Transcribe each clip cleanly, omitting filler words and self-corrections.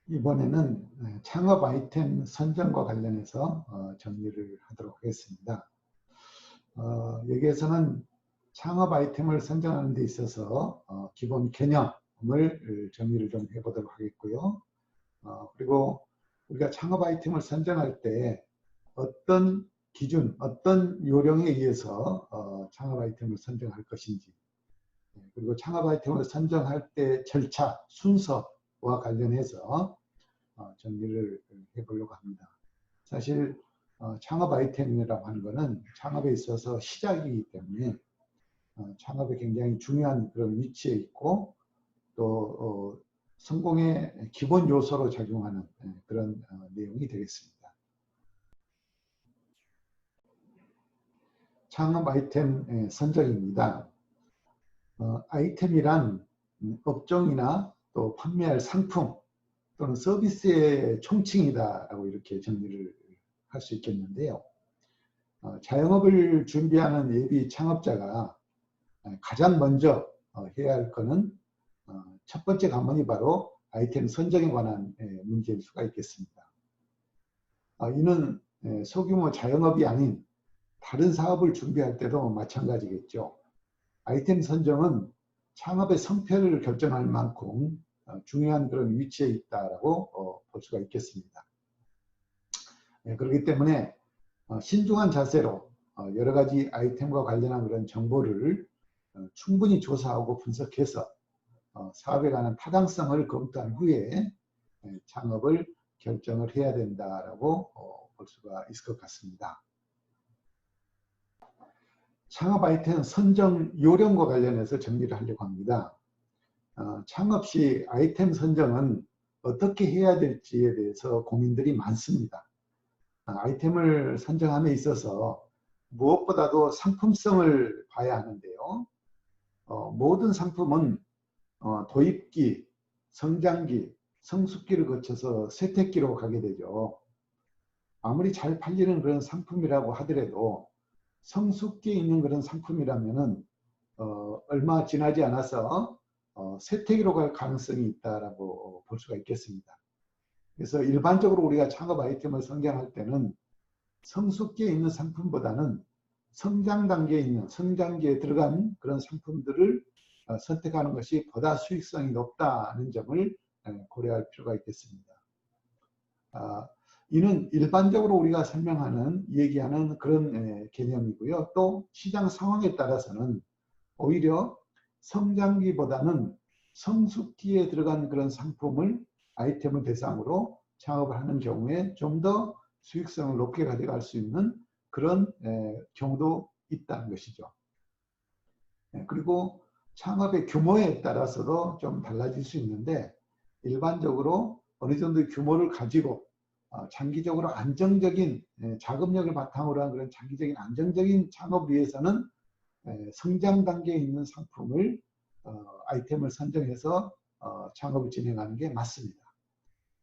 이번에는 창업 아이템 선정과 관련해서 정리를 하도록 하겠습니다. 여기에서는 창업 아이템을 선정하는 데 있어서 기본 개념을 정리를 좀 해보도록 하겠고요. 그리고 우리가 창업 아이템을 선정할 때 어떤 기준, 어떤 요령에 의해서 창업 아이템을 선정할 것인지, 그리고 창업 아이템을 선정할 때 절차, 순서와 관련해서 정리를 해보려고 합니다. 사실 창업 아이템이라고 하는 것은 창업에 있어서 시작이기 때문에 창업에 굉장히 중요한 그런 위치에 있고 또 성공의 기본 요소로 작용하는 그런 내용이 되겠습니다. 창업 아이템 선정입니다. 아이템이란 업종이나 또 판매할 상품 또는 서비스의 총칭이다라고 이렇게 정리를 할 수 있겠는데요. 자영업을 준비하는 예비 창업자가 가장 먼저 해야 할 것은 첫 번째 관문이 바로 아이템 선정에 관한 문제일 수가 있겠습니다. 이는 소규모 자영업이 아닌 다른 사업을 준비할 때도 마찬가지겠죠. 아이템 선정은 창업의 성패를 결정할 만큼 중요한 그런 위치에 있다라고 볼 수가 있겠습니다. 그렇기 때문에 신중한 자세로 여러 가지 아이템과 관련한 그런 정보를 충분히 조사하고 분석해서 사업에 관한 타당성을 검토한 후에 창업을 결정을 해야 된다라고 볼 수가 있을 것 같습니다. 창업 아이템 선정 요령과 관련해서 정리를 하려고 합니다. 창업 시 아이템 선정은 어떻게 해야 될지에 대해서 고민들이 많습니다. 아이템을 선정함에 있어서 무엇보다도 상품성을 봐야 하는데요. 모든 상품은 도입기, 성장기, 성숙기를 거쳐서 쇠퇴기로 가게 되죠. 아무리 잘 팔리는 그런 상품이라고 하더라도 성숙기에 있는 그런 상품이라면은 얼마 지나지 않아서 쇠퇴기로 갈 가능성이 있다라고 볼 수가 있겠습니다. 그래서 일반적으로 우리가 창업 아이템을 선정할 때는 성숙기에 있는 상품보다는 성장 단계에 있는, 성장기에 들어간 그런 상품들을 선택하는 것이 보다 수익성이 높다는 점을 고려할 필요가 있겠습니다. 이는 일반적으로 우리가 설명하는, 얘기하는 그런 개념이고요. 또 시장 상황에 따라서는 오히려 성장기보다는 성숙기에 들어간 그런 상품을 아이템을 대상으로 창업을 하는 경우에 좀 더 수익성을 높게 가져갈 수 있는 그런 경우도 있다는 것이죠. 그리고 창업의 규모에 따라서도 좀 달라질 수 있는데 일반적으로 어느 정도의 규모를 가지고 장기적으로 안정적인 자금력을 바탕으로 한 그런 장기적인 안정적인 창업을 위해서는 성장 단계에 있는 상품을 아이템을 선정해서 창업을 진행하는 게 맞습니다.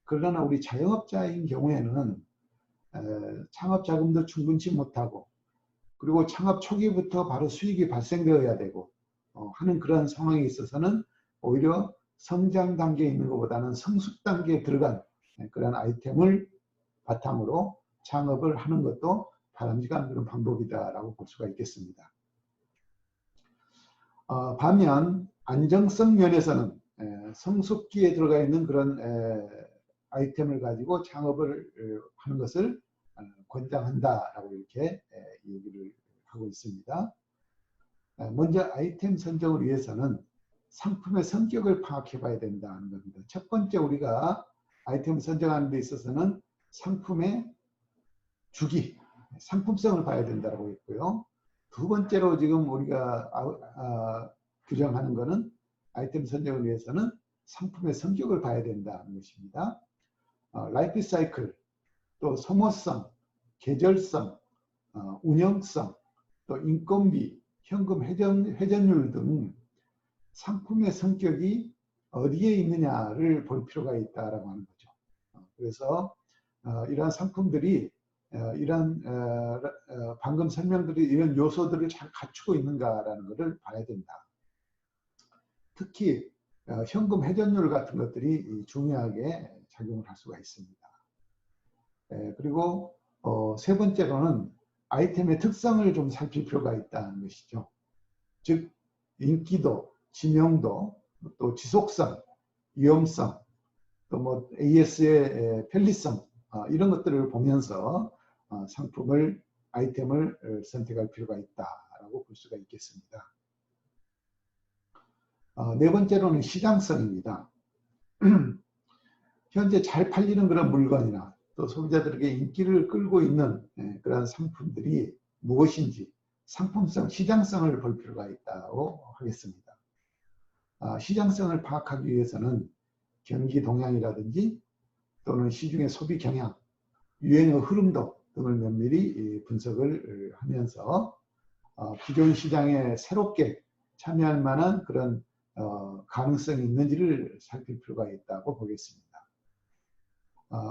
그러나 우리 자영업자인 경우에는 창업 자금도 충분치 못하고 그리고 창업 초기부터 바로 수익이 발생되어야 되고 하는 그런 상황에 있어서는 오히려 성장 단계에 있는 것보다는 성숙 단계에 들어간 그런 아이템을 바탕으로 창업을 하는 것도 바람직한 그런 방법이다라고 볼 수가 있겠습니다. 반면 안정성 면에서는 성숙기에 들어가 있는 그런 아이템을 가지고 창업을 하는 것을 권장한다라고 이렇게 얘기를 하고 있습니다. 먼저 아이템 선정을 위해서는 상품의 성격을 파악해 봐야 된다는 겁니다. 첫 번째 우리가 아이템을 선정하는 데 있어서는 상품의 주기, 상품성을 봐야 된다고 했고요. 두 번째로 지금 우리가 규정하는 것은 아이템 선정을 위해서는 상품의 성격을 봐야 된다는 것입니다. 라이프 사이클, 또 소모성, 계절성, 운영성, 또 인건비, 현금 회전율 등 상품의 성격이 어디에 있느냐를 볼 필요가 있다라고 하는 거죠. 그래서 이러한 상품들이 이런 방금 설명드린 이런 요소들을 잘 갖추고 있는가라는 것을 봐야 된다. 특히 현금 회전율 같은 것들이 중요하게 작용을 할 수가 있습니다. 그리고 세 번째로는 아이템의 특성을 좀 살필 필요가 있다는 것이죠. 즉 인기도, 지명도, 또 지속성, 위험성, 또 뭐 AS의 편리성 이런 것들을 보면서 상품을 아이템을 선택할 필요가 있다라고 볼 수가 있겠습니다. 네 번째로는 시장성입니다. 현재 잘 팔리는 그런 물건이나 또 소비자들에게 인기를 끌고 있는 그런 상품들이 무엇인지 상품성, 시장성을 볼 필요가 있다고 하겠습니다. 시장성을 파악하기 위해서는 경기 동향이라든지 또는 시중의 소비 경향, 유행의 흐름도 등을 면밀히 분석을 하면서 기존 시장에 새롭게 참여할 만한 그런 가능성이 있는지를 살필 필요가 있다고 보겠습니다.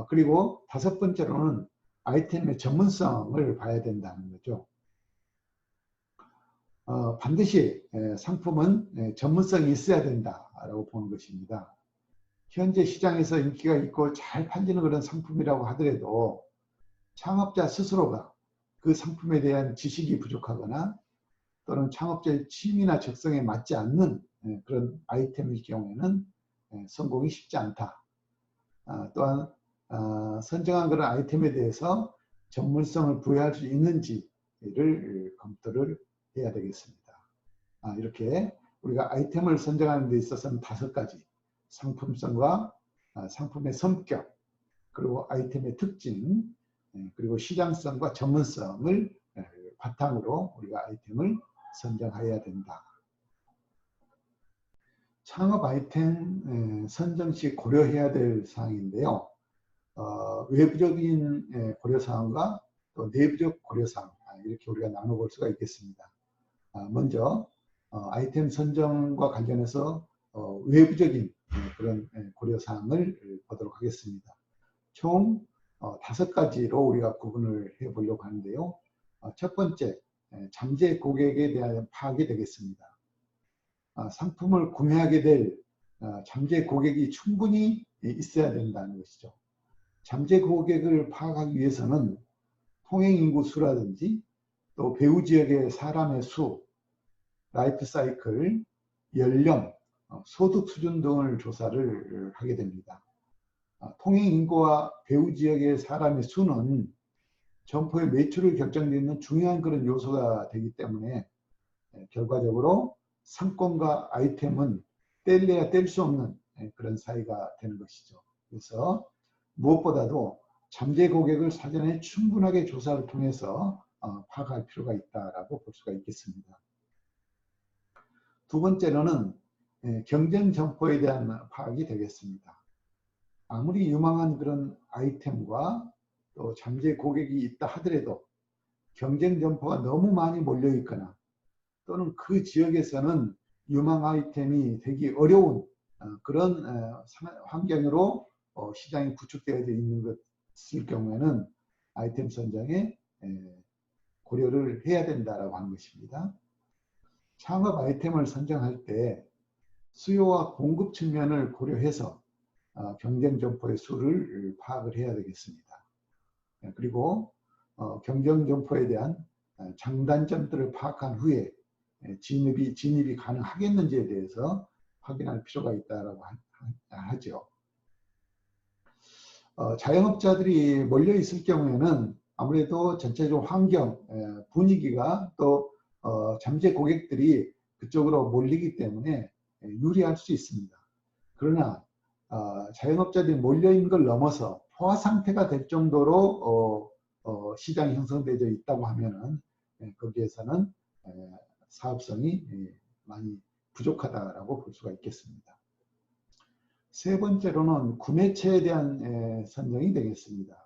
그리고 다섯 번째로는 아이템의 전문성을 봐야 된다는 거죠. 반드시 상품은 전문성이 있어야 된다라고 보는 것입니다. 현재 시장에서 인기가 있고 잘 팔리는 그런 상품이라고 하더라도 창업자 스스로가 그 상품에 대한 지식이 부족하거나 또는 창업자의 취미나 적성에 맞지 않는 그런 아이템일 경우에는 성공이 쉽지 않다. 또한 선정한 그런 아이템에 대해서 전문성을 부여할 수 있는지를 검토를 해야 되겠습니다. 이렇게 우리가 아이템을 선정하는 데 있어서는 5가지, 상품성과 상품의 성격, 그리고 아이템의 특징, 그리고 시장성과 전문성을 바탕으로 우리가 아이템을 선정해야 된다. 창업 아이템 선정 시 고려해야 될 사항인데요. 외부적인 고려사항과 또 내부적 고려사항, 이렇게 우리가 나눠볼 수가 있겠습니다. 먼저 아이템 선정과 관련해서 외부적인 그런 고려사항을 보도록 하겠습니다. 총 5가지로 우리가 구분을 해보려고 하는데요. 첫 번째, 잠재 고객에 대한 파악이 되겠습니다. 상품을 구매하게 될 잠재 고객이 충분히 있어야 된다는 것이죠. 잠재 고객을 파악하기 위해서는 통행인구 수라든지 또 배후 지역의 사람의 수, 라이프 사이클, 연령, 소득 수준 등을 조사를 하게 됩니다. 통행인구와 배후 지역의 사람의 수는 점포의 매출을 결정짓는 중요한 그런 요소가 되기 때문에 결과적으로 상권과 아이템은 뗄래야 뗄 수 없는 그런 사이가 되는 것이죠. 그래서 무엇보다도 잠재 고객을 사전에 충분하게 조사를 통해서 파악할 필요가 있다라고 볼 수가 있겠습니다. 두 번째로는 경쟁 점포에 대한 파악이 되겠습니다. 아무리 유망한 그런 아이템과 또 잠재 고객이 있다 하더라도 경쟁 점포가 너무 많이 몰려 있거나 또는 그 지역에서는 유망 아이템이 되기 어려운 그런 환경으로 시장이 구축되어 있는 것일 경우에는 아이템 선정에 고려를 해야 된다라고 하는 것입니다. 창업 아이템을 선정할 때 수요와 공급 측면을 고려해서 경쟁 점포의 수를 파악을 해야 되겠습니다. 그리고 경쟁 점포에 대한 장단점들을 파악한 후에 진입이 가능하겠는지에 대해서 확인할 필요가 있다고 하죠. 자영업자들이 몰려 있을 경우에는 아무래도 전체적 환경, 분위기가 또 잠재 고객들이 그쪽으로 몰리기 때문에 유리할 수 있습니다. 그러나 자영업자들이 몰려있는 걸 넘어서 포화 상태가 될 정도로 시장이 형성되어 있다고 하면은 거기에서는 사업성이 많이 부족하다라고 볼 수가 있겠습니다. 세 번째로는 구매처에 대한 선정이 되겠습니다.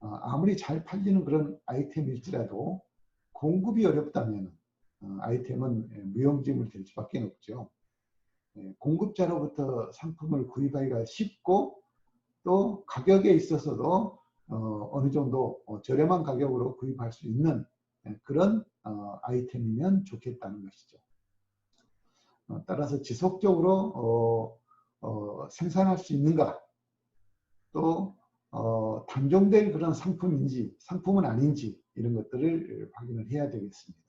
아무리 잘 팔리는 그런 아이템일지라도 공급이 어렵다면 아이템은 무용지물 될 수밖에 없죠. 공급자로부터 상품을 구입하기가 쉽고 또 가격에 있어서도 어느 정도 저렴한 가격으로 구입할 수 있는 그런 아이템이면 좋겠다는 것이죠. 따라서 지속적으로 생산할 수 있는가, 또 단종될 그런 상품인지 상품은 아닌지 이런 것들을 확인을 해야 되겠습니다.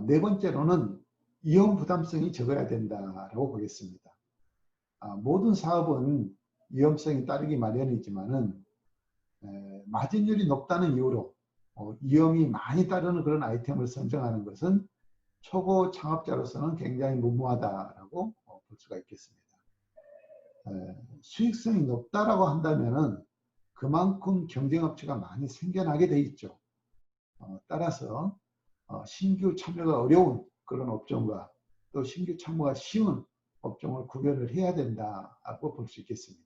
네 번째로는 위험 부담성이 적어야 된다라고 보겠습니다. 모든 사업은 위험성이 따르기 마련이지만은 마진율이 높다는 이유로 위험이 많이 따르는 그런 아이템을 선정하는 것은 초보 창업자로서는 굉장히 무모하다라고 볼 수가 있겠습니다. 수익성이 높다라고 한다면은 그만큼 경쟁업체가 많이 생겨나게 돼 있죠. 따라서 신규 참여가 어려운 그런 업종과 또 신규 참여가 쉬운 업종을 구별을 해야 된다고 볼 수 있겠습니다.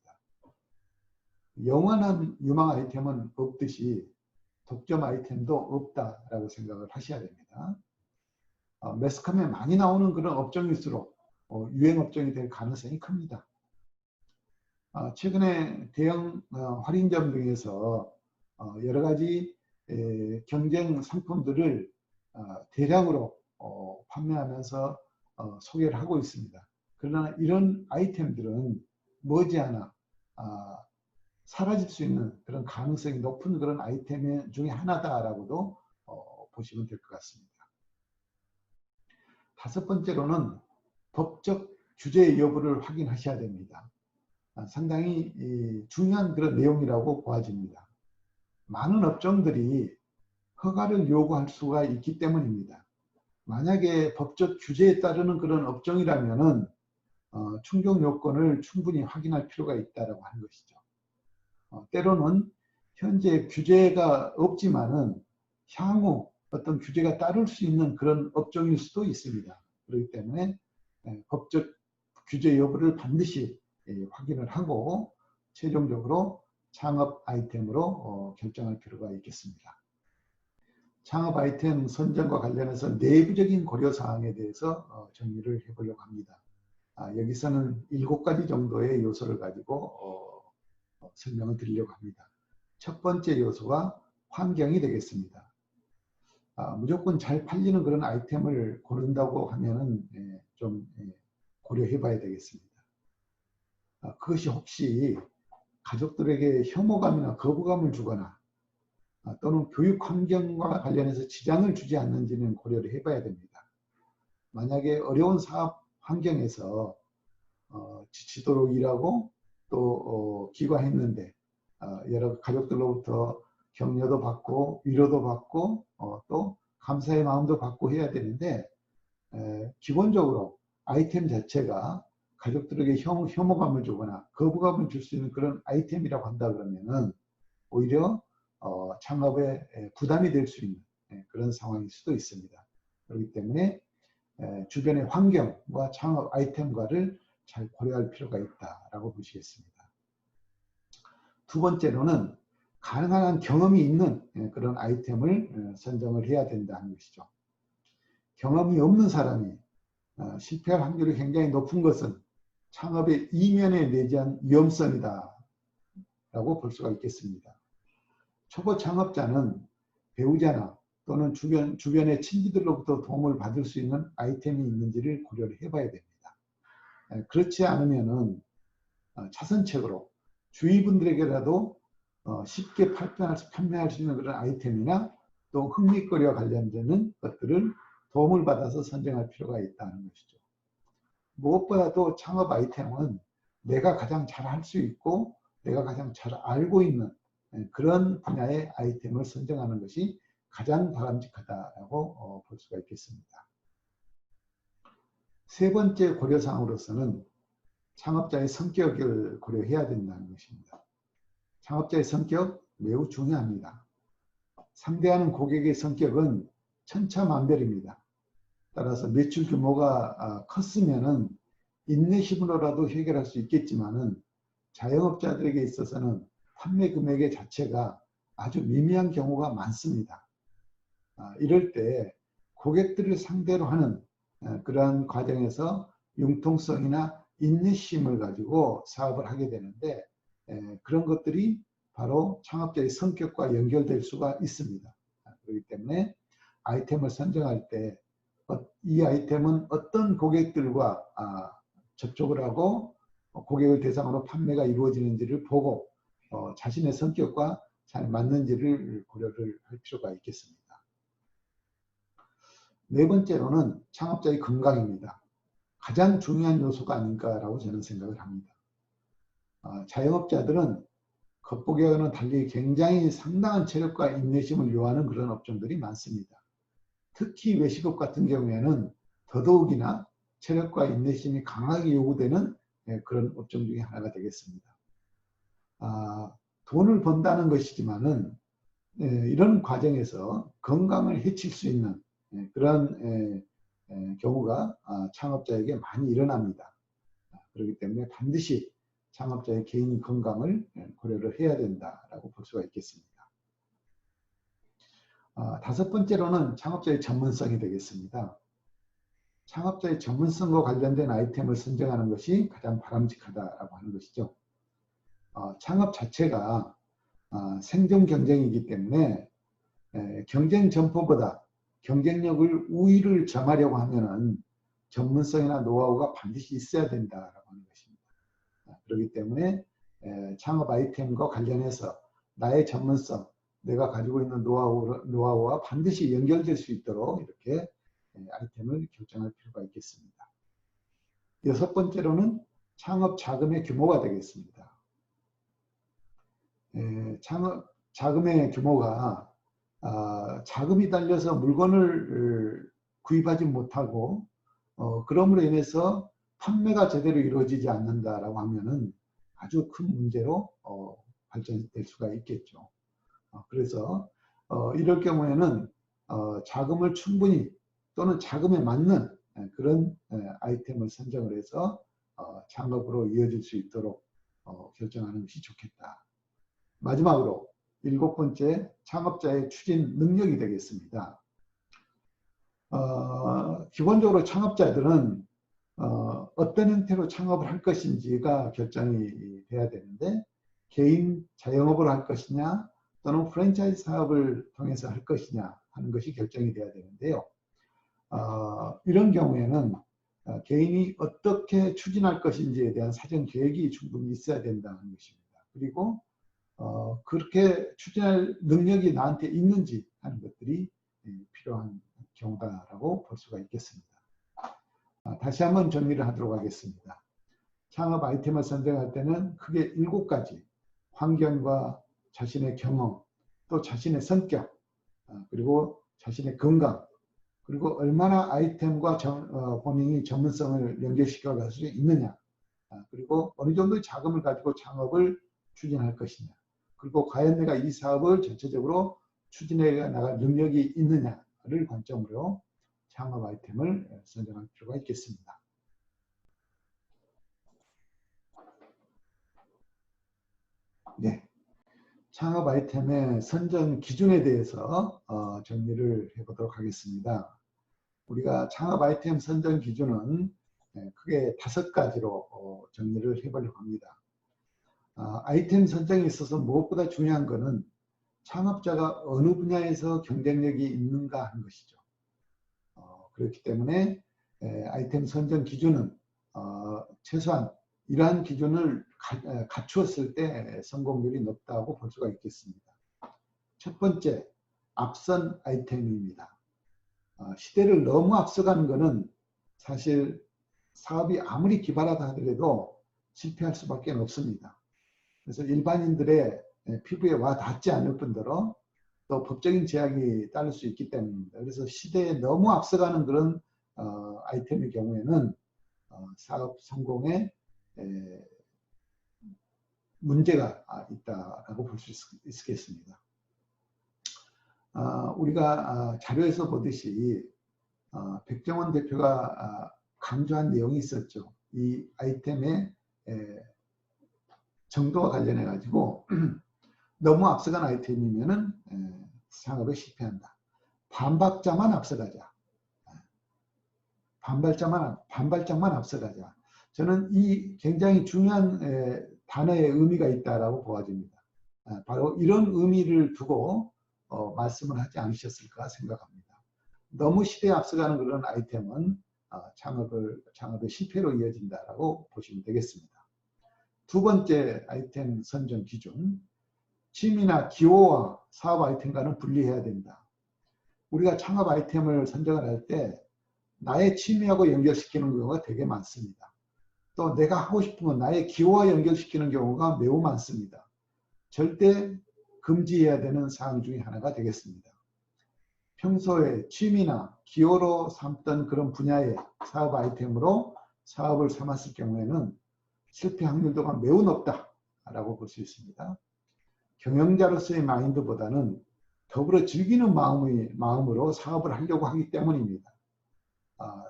영원한 유망 아이템은 없듯이 독점 아이템도 없다라고 생각을 하셔야 됩니다. 매스컴에 많이 나오는 그런 업종일수록 유행 업종이 될 가능성이 큽니다. 최근에 대형 할인점 등에서 여러 가지 경쟁 상품들을 대량으로 판매하면서 소개를 하고 있습니다. 그러나 이런 아이템들은 머지않아 사라질 수 있는 그런 가능성이 높은 그런 아이템 중에 하나다라고도 보시면 될 것 같습니다. 다섯 번째로는 법적 규제 여부를 확인하셔야 됩니다. 상당히 중요한 그런 내용이라고 보아집니다. 많은 업종들이 허가를 요구할 수가 있기 때문입니다. 만약에 법적 규제에 따르는 그런 업종이라면은 충족 요건을 충분히 확인할 필요가 있다고 하는 것이죠. 때로는 현재 규제가 없지만은 향후 어떤 규제가 따를 수 있는 그런 업종일 수도 있습니다. 그렇기 때문에 법적 규제 여부를 반드시 확인을 하고 최종적으로 창업 아이템으로 결정할 필요가 있겠습니다. 창업 아이템 선정과 관련해서 내부적인 고려사항에 대해서 정리를 해보려고 합니다. 여기서는 7가지 정도의 요소를 가지고 설명을 드리려고 합니다. 첫 번째 요소가 환경이 되겠습니다. 무조건 잘 팔리는 그런 아이템을 고른다고 하면은 좀 고려해 봐야 되겠습니다. 그것이 혹시 가족들에게 혐오감이나 거부감을 주거나 또는 교육 환경과 관련해서 지장을 주지 않는지는 고려를 해봐야 됩니다. 만약에 어려운 사업 환경에서 지치도록 일하고 또 기과했는데 여러 가족들로부터 격려도 받고 위로도 받고 또 감사의 마음도 받고 해야 되는데 기본적으로 아이템 자체가 가족들에게 혐오감을 주거나 거부감을 줄 수 있는 그런 아이템이라고 한다 그러면은 오히려 창업에 부담이 될 수 있는 그런 상황일 수도 있습니다. 그렇기 때문에 주변의 환경과 창업 아이템과를 잘 고려할 필요가 있다라고 보시겠습니다. 두 번째로는 가능한 한 경험이 있는 그런 아이템을 선정을 해야 된다는 것이죠. 경험이 없는 사람이 실패할 확률이 굉장히 높은 것은 창업의 이면에 내재한 위험성이다 라고 볼 수가 있겠습니다. 초보 창업자는 배우자나 또는 주변의 친지들로부터 도움을 받을 수 있는 아이템이 있는지를 고려를 해봐야 됩니다. 그렇지 않으면은 차선책으로 주위 분들에게라도 쉽게 판매할 수 있는 그런 아이템이나 또 흥미거리와 관련되는 것들을 도움을 받아서 선정할 필요가 있다는 것이죠. 무엇보다도 창업 아이템은 내가 가장 잘 할 수 있고 내가 가장 잘 알고 있는 그런 분야의 아이템을 선정하는 것이 가장 바람직하다고 볼 수가 있겠습니다. 세 번째 고려사항으로서는 창업자의 성격을 고려해야 된다는 것입니다. 창업자의 성격 매우 중요합니다. 상대하는 고객의 성격은 천차만별입니다. 따라서 매출 규모가 컸으면은 인내심으로라도 해결할 수 있겠지만은 자영업자들에게 있어서는 판매 금액의 자체가 아주 미미한 경우가 많습니다. 이럴 때 고객들을 상대로 하는 그러한 과정에서 융통성이나 인내심을 가지고 사업을 하게 되는데 그런 것들이 바로 창업자의 성격과 연결될 수가 있습니다. 그렇기 때문에 아이템을 선정할 때 이 아이템은 어떤 고객들과 접촉을 하고 고객을 대상으로 판매가 이루어지는지를 보고 자신의 성격과 잘 맞는지를 고려를 할 필요가 있겠습니다. 네 번째로는 창업자의 건강입니다. 가장 중요한 요소가 아닐까라고 저는 생각을 합니다. 자영업자들은 겉보기와는 달리 굉장히 상당한 체력과 인내심을 요하는 그런 업종들이 많습니다. 특히 외식업 같은 경우에는 더더욱이나 체력과 인내심이 강하게 요구되는 그런 업종 중에 하나가 되겠습니다. 돈을 번다는 것이지만은 이런 과정에서 건강을 해칠 수 있는 그런 경우가 창업자에게 많이 일어납니다. 그렇기 때문에 반드시 창업자의 개인 건강을 고려를 해야 된다라고 볼 수가 있겠습니다. 다섯 번째로는 창업자의 전문성이 되겠습니다. 창업자의 전문성과 관련된 아이템을 선정하는 것이 가장 바람직하다라고 하는 것이죠. 창업 자체가 생존 경쟁이기 때문에 경쟁 점포보다 경쟁력을 우위를 점하려고 하면은 전문성이나 노하우가 반드시 있어야 된다라고 하는 것입니다. 그렇기 때문에 창업 아이템과 관련해서 나의 전문성, 내가 가지고 있는 노하우와 반드시 연결될 수 있도록 이렇게 아이템을 결정할 필요가 있겠습니다. 여섯 번째로는 창업 자금의 규모가 되겠습니다. 창업 자금의 규모가 자금이 달려서 물건을 구입하지 못하고 그럼으로 인해서 판매가 제대로 이루어지지 않는다라고 하면은 아주 큰 문제로 발전될 수가 있겠죠. 그래서 이럴 경우에는 자금을 충분히 또는 자금에 맞는 그런 아이템을 선정을 해서 창업으로 이어질 수 있도록 결정하는 것이 좋겠다. 마지막으로 일곱 번째, 창업자의 추진 능력이 되겠습니다. 기본적으로 창업자들은 어떤 형태로 창업을 할 것인지가 결정이 돼야 되는데 개인 자영업을 할 것이냐 또는 프랜차이즈 사업을 통해서 할 것이냐 하는 것이 결정이 돼야 되는데요. 이런 경우에는 개인이 어떻게 추진할 것인지에 대한 사전 계획이 충분히 있어야 된다는 것입니다. 그리고 그렇게 추진할 능력이 나한테 있는지 하는 것들이 필요한 경우다라고 볼 수가 있겠습니다. 다시 한번 정리를 하도록 하겠습니다. 창업 아이템을 선정할 때는 크게 7가지, 환경과 자신의 경험, 또 자신의 성격, 그리고 자신의 건강, 그리고 얼마나 아이템과 본인이 전문성을 연결시켜 갈 수 있느냐, 그리고 어느 정도의 자금을 가지고 창업을 추진할 것이냐, 그리고 과연 내가 이 사업을 전체적으로 추진해 나갈 능력이 있느냐를 관점으로 창업 아이템을 선정할 필요가 있겠습니다. 네, 창업 아이템의 선정 기준에 대해서 정리를 해보도록 하겠습니다. 우리가 창업 아이템 선정 기준은 크게 5가지로 정리를 해보려고 합니다. 아이템 선정에 있어서 무엇보다 중요한 것은 창업자가 어느 분야에서 경쟁력이 있는가 하는 것이죠. 그렇기 때문에 아이템 선정 기준은 최소한 이러한 기준을 갖추었을 때 성공률이 높다고 볼 수가 있겠습니다. 첫 번째, 앞선 아이템입니다. 시대를 너무 앞서가는 것은 사실 사업이 아무리 기발하다 하더라도 실패할 수밖에 없습니다. 그래서 일반인들의 피부에 와 닿지 않을 뿐더러 또 법적인 제약이 따를 수 있기 때문입니다. 그래서 시대에 너무 앞서가는 그런 아이템의 경우에는 사업 성공에 문제가 있다라고 볼 수 있겠습니다. 우리가 자료에서 보듯이 백정원 대표가 강조한 내용이 있었죠. 이 아이템의 정도와 관련해 가지고 너무 앞서간 아이템이면은 창업에 실패한다. 반박자만 앞서가자. 반발짝만 앞서가자. 저는 이 굉장히 중요한 단어의 의미가 있다라고 보아집니다. 바로 이런 의미를 두고 말씀을 하지 않으셨을까 생각합니다. 너무 시대에 앞서가는 그런 아이템은 창업의 실패로 이어진다라고 보시면 되겠습니다. 두 번째 아이템 선정 기준, 취미나 기호와 사업 아이템과는 분리해야 된다. 우리가 창업 아이템을 선정을 할 때 나의 취미하고 연결시키는 경우가 되게 많습니다. 또 내가 하고 싶은 건 나의 기호와 연결시키는 경우가 매우 많습니다. 절대 금지해야 되는 사항 중에 하나가 되겠습니다. 평소에 취미나 기호로 삼던 그런 분야의 사업 아이템으로 사업을 삼았을 경우에는 실패 확률도가 매우 높다라고 볼 수 있습니다. 경영자로서의 마인드보다는 더불어 즐기는 마음으로 사업을 하려고 하기 때문입니다.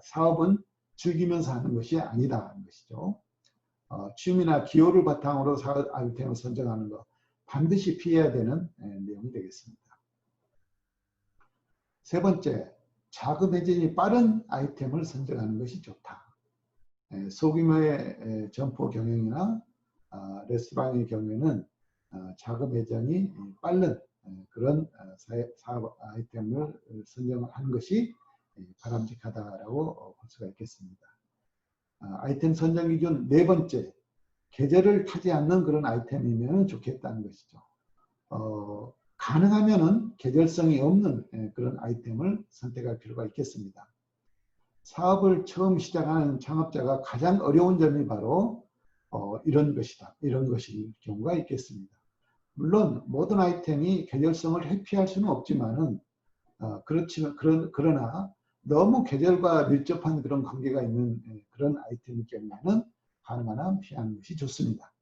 사업은 즐기면서 하는 것이 아니다 하는 것이죠. 취미나 기호를 바탕으로 사업 아이템을 선정하는 것 반드시 피해야 되는 내용이 되겠습니다. 세 번째, 자금 회전이 빠른 아이템을 선정하는 것이 좋다. 소규모의 점포 경영이나 레스토랑의 경우에는 자금 회전이 빠른 그런 사업 아이템을 선정하는 것이 바람직하다라고 볼 수가 있겠습니다. 아이템 선정 기준 네 번째, 계절을 타지 않는 그런 아이템이면 좋겠다는 것이죠. 가능하면은 계절성이 없는 그런 아이템을 선택할 필요가 있겠습니다. 사업을 처음 시작하는 창업자가 가장 어려운 점이 바로 이런 것이다. 이런 것일 경우가 있겠습니다. 물론 모든 아이템이 계절성을 회피할 수는 없지만은 그러나 너무 계절과 밀접한 그런 관계가 있는 그런 아이템일 경우에는 가능한 한 피하는 것이 좋습니다.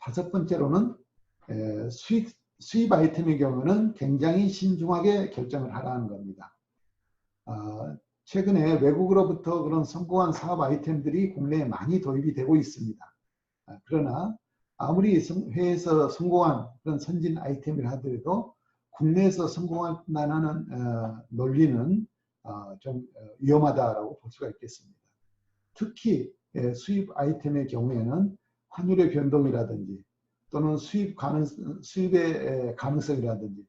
다섯 번째로는 수입 아이템의 경우는 굉장히 신중하게 결정을 하라는 겁니다. 최근에 외국으로부터 그런 성공한 사업 아이템들이 국내에 많이 도입이 되고 있습니다. 그러나 아무리 해외에서 성공한 그런 선진 아이템이라 하더라도 국내에서 성공한다는 논리는 좀 위험하다고 볼 수가 있겠습니다. 특히 수입 아이템의 경우에는 환율의 변동이라든지 또는 수입의 가능성이라든지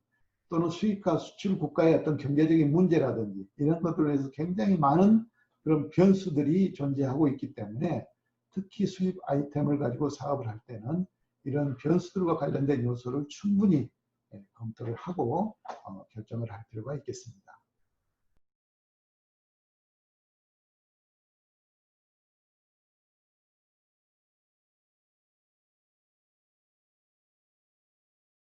또는 수입과 수출 국가의 어떤 경제적인 문제라든지 이런 것들에 대해서 굉장히 많은 그런 변수들이 존재하고 있기 때문에 특히 수입 아이템을 가지고 사업을 할 때는 이런 변수들과 관련된 요소를 충분히 검토를 하고 결정을 할 필요가 있겠습니다.